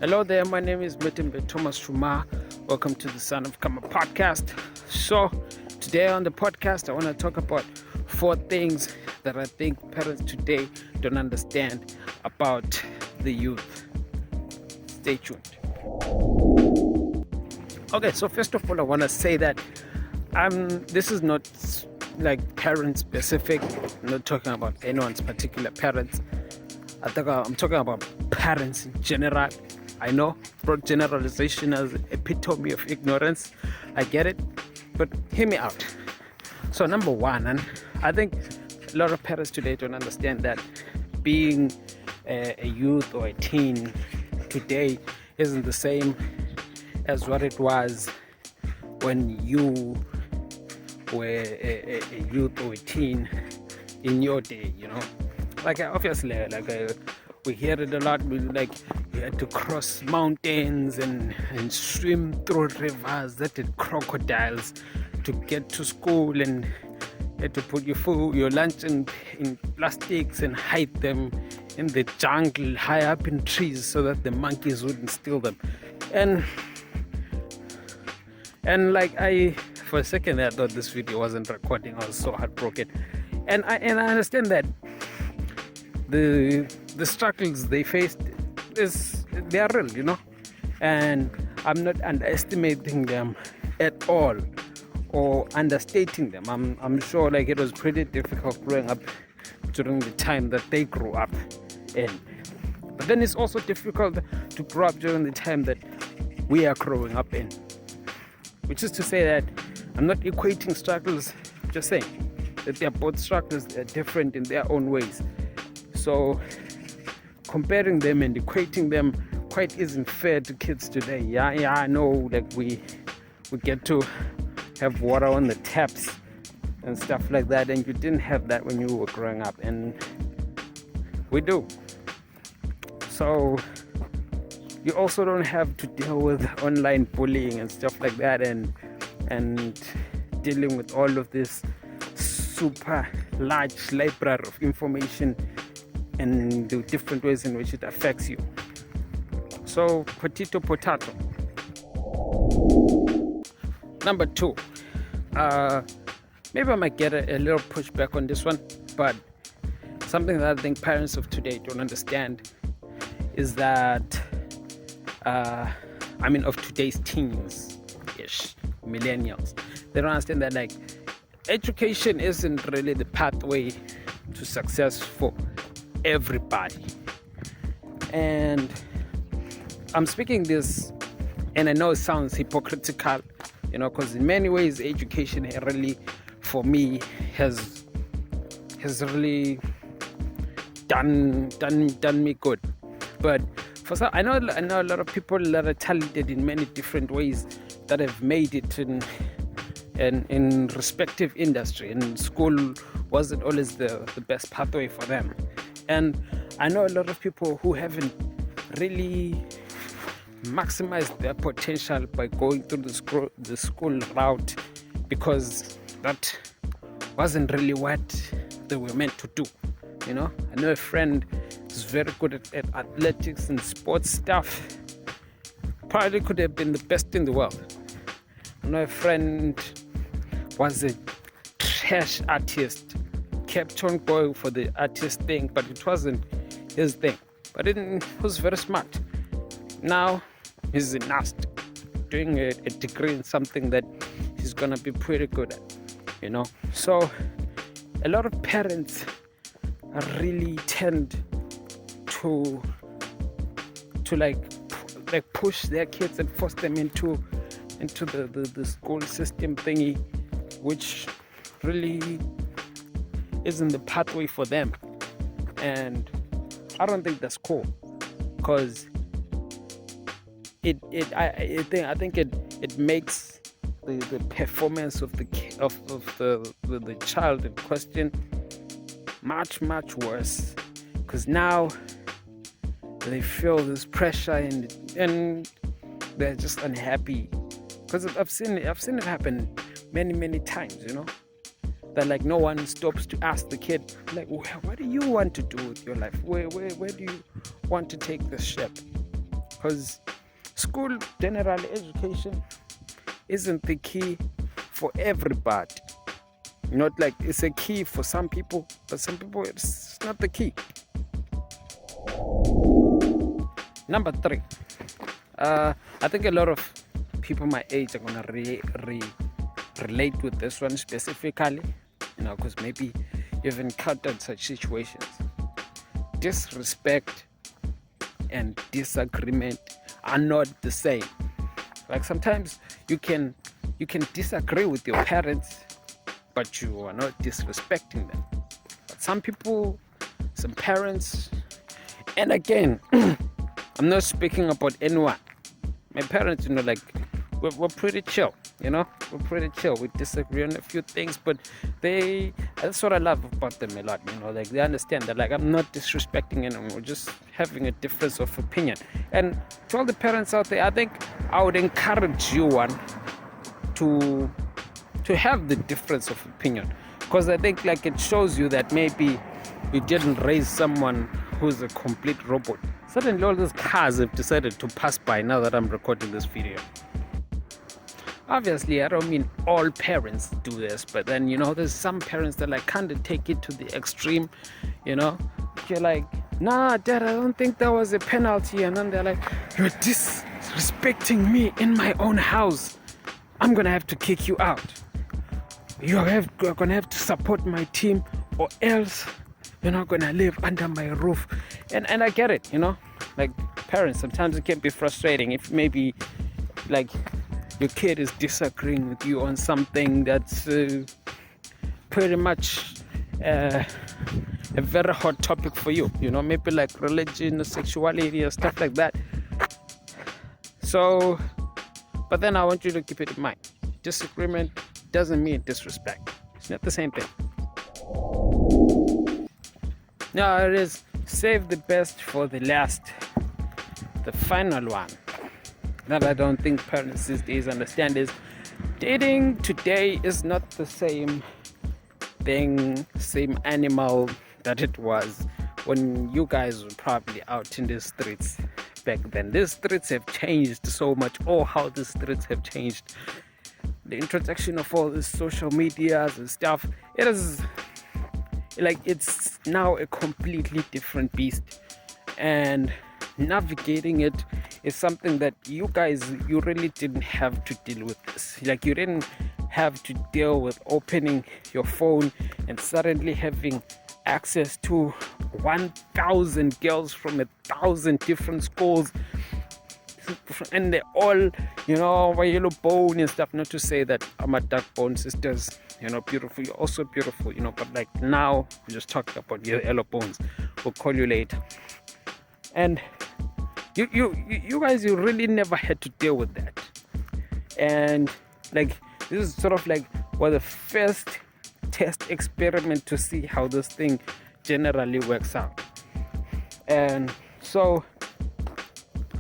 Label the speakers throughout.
Speaker 1: Hello there, my name is Metembe Thomas Shuma. Welcome to the Son of Kama podcast. So, today on the podcast, I want to talk about 4 things that I think parents today don't understand about the youth. Stay tuned. Okay, so first of all, I want to say that this is not like parent specific. I'm not talking about anyone's particular parents. I'm talking about parents in general. I know broad generalization as epitome of ignorance. I get it, but hear me out. So number one, and I think a lot of parents today don't understand that being a youth or a teen today isn't the same as what it was when you were a youth or a teen in your day, you know. Like obviously, we hear it a lot. You had to cross mountains and swim through rivers that had crocodiles to get to school, and you had to put your lunch in plastics and hide them in the jungle high up in trees so that the monkeys wouldn't steal them. And for a second there, I thought this video wasn't recording. I was so heartbroken, and I understand that the struggles they faced they are real, you know, and I'm not underestimating them at all or understating them. I'm sure like it was pretty difficult growing up during the time that they grew up in, but then it's also difficult to grow up during the time that we are growing up in, which is to say that I'm not equating struggles, just saying that they're both struggles. They're different in their own ways. So comparing them and equating them quite isn't fair to kids today. Yeah, I know, like we get to have water on the taps and stuff like that, and you didn't have that when you were growing up, and we do. So you also don't have to deal with online bullying and stuff like that, and dealing with all of this super large library of information and the different ways in which it affects you. So, potato. Number 2, maybe I might get a little pushback on this one, but something that I think parents of today don't understand is that, of today's teens-ish, millennials, they don't understand that like education isn't really the pathway to success for everybody. And I'm speaking this, and I know it sounds hypocritical, you know, because in many ways education really, for me, has really done me good. But for some, I know a lot of people that are talented in many different ways that have made it in respective industry, and school wasn't always the best pathway for them. And I know a lot of people who haven't really maximized their potential by going through the school route, because that wasn't really what they were meant to do. You know, I know a friend who's very good at athletics and sports stuff, probably could have been the best in the world. I know a friend was a trash artist, kept on going for the artist thing, but it wasn't his thing. But it was very smart. Now he's in NAST, doing a degree in something that he's gonna be pretty good at, you know. So a lot of parents really tend to like push their kids and force them into the school system thingy, which really isn't the pathway for them. And I don't think that's cool, because I think it makes the performance of the child in question much worse, because now they feel this pressure and they're just unhappy. Because I've seen it happen many times, you know, that like no one stops to ask the kid, like, what do you want to do with your life? Where do you want to take this ship? because school, general education, isn't the key for everybody. Not like it's a key for some people, but some people it's not the key. Number 3, I think a lot of people my age are gonna relate with this one specifically, because maybe you've encountered such situations. Disrespect and disagreement are not the same. Like sometimes you can disagree with your parents, but you are not disrespecting them. But some parents, and again, I'm not speaking about anyone. My parents, like we're pretty chill, we're pretty chill. We disagree on a few things, but that's what I love about them a lot, like they understand that like I'm not disrespecting anyone, we're just having a difference of opinion. And to all the parents out there, I think I would encourage you to have the difference of opinion, because I think like it shows you that maybe you didn't raise someone who's a complete robot. Suddenly all these cars have decided to pass by now that I'm recording this video. Obviously I don't mean all parents do this, but then there's some parents that like kind of take it to the extreme. You're like, nah dad, I don't think that was a penalty, and then they're like, you're disrespecting me in my own house, I'm gonna have to kick you out. You're gonna have to support my team, or else you're not gonna live under my roof. And I get it, like parents, sometimes it can be frustrating if maybe like your kid is disagreeing with you on something that's pretty much a very hot topic for you, maybe like religion or sexuality or stuff like that. So, but then I want you to keep it in mind, disagreement doesn't mean disrespect. It's not the same thing. No, it is save the best for the last. The final one that I don't think parents these days understand is dating today is not the same thing, same animal that it was when you guys were probably out in the streets back then. These streets have changed so much. Oh, how the streets have changed. The introduction of all these social medias and stuff, it is like it's now a completely different beast, and navigating it is something that you really didn't have to deal with this. Like you didn't have to deal with opening your phone and suddenly having access to 1,000 girls from 1,000 different schools, and they're all yellow bone and stuff. Not to say that I'm a dark bone sisters, beautiful, you're also beautiful, but like now we're just talking about your yellow bones. We'll call you later. And you guys, you really never had to deal with that. And like this is sort of like the first test experiment to see how this thing generally works out. And so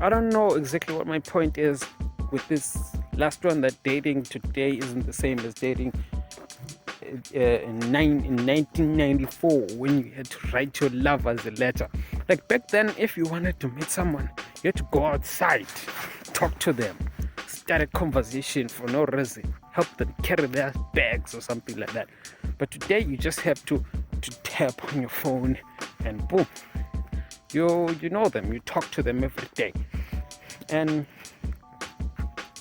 Speaker 1: I don't know exactly what my point is with this last one, that dating today isn't the same as dating in 1994, when you had to write your lovers a letter. Like back then, if you wanted to meet someone, you had to go outside, talk to them, start a conversation for no reason, help them carry their bags or something like that. But today you just have to tap on your phone and boom, you know them, you talk to them every day. And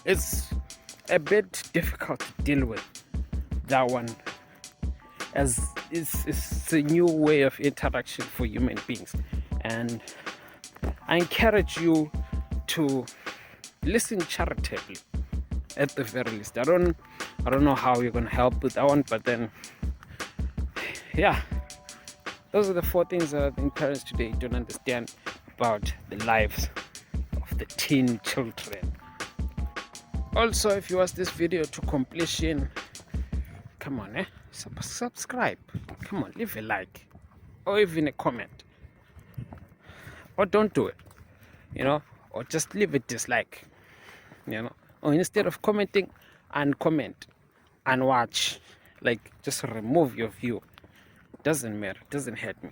Speaker 1: it's a bit difficult to deal with that one, as it's a new way of interaction for human beings. And I encourage you to listen charitably at the very least. I don't know how you're gonna help with that one, but then yeah, those are the 4 things that I think parents today don't understand about the lives of the teen children. Also, if you watch this video to completion, come on, subscribe, come on, leave a like or even a comment, or don't do it, or just leave a dislike, or instead of commenting, uncomment and watch, like just remove your view. Doesn't matter, doesn't hurt me.